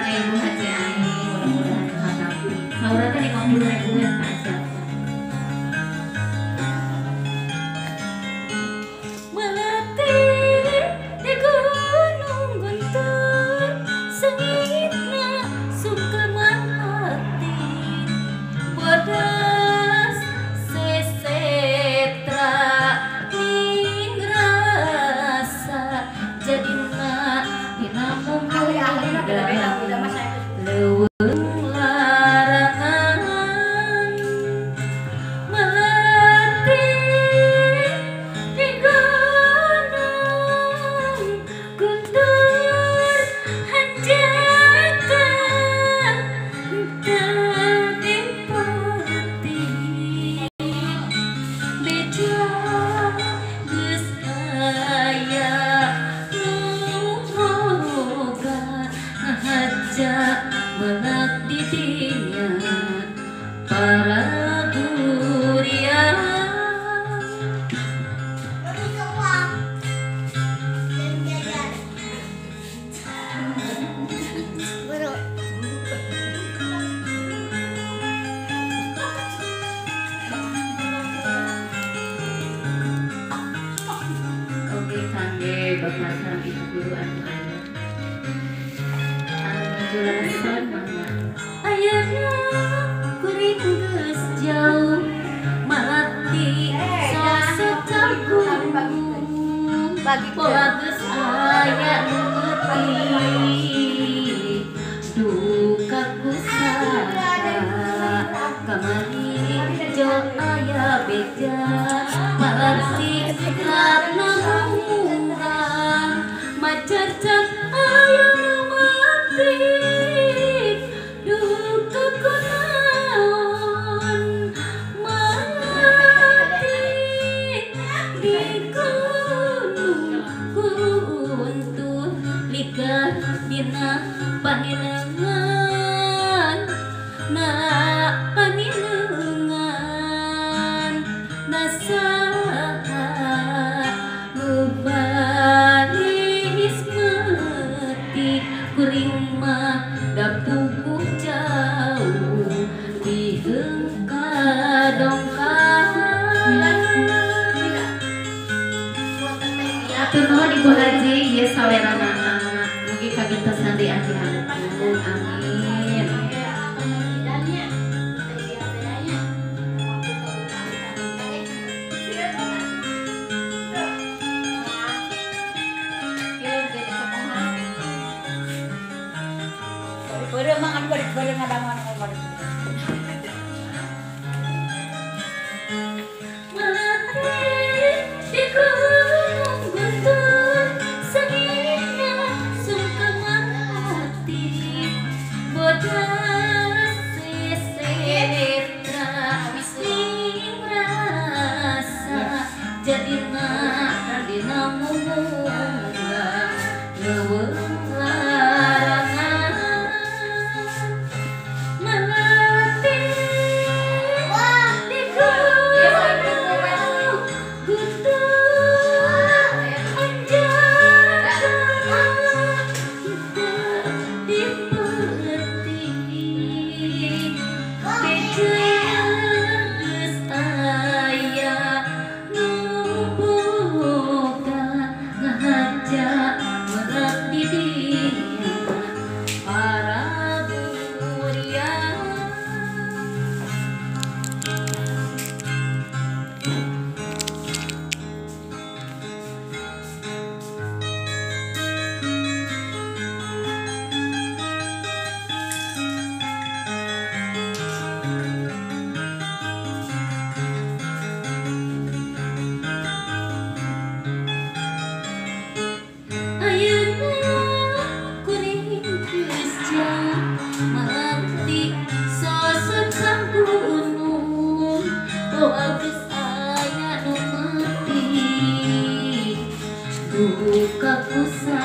Ibu Haji Ani, mudah-mudahan kakak sauratnya 50.000 ya Kak. Bagus aya ngerti dukaku sada kamari jo aya beja marasi karna murah macacat aya mati dukaku naon mati di dina panilengan na panilengan nasaha nubaris mati kuring mah dapuguh jauh dihengka dongkang atur nuhun Ibu Haji ieu salerana kagintosan di akhir amin. Beureum mah kan beureum ngadangan Buka pusat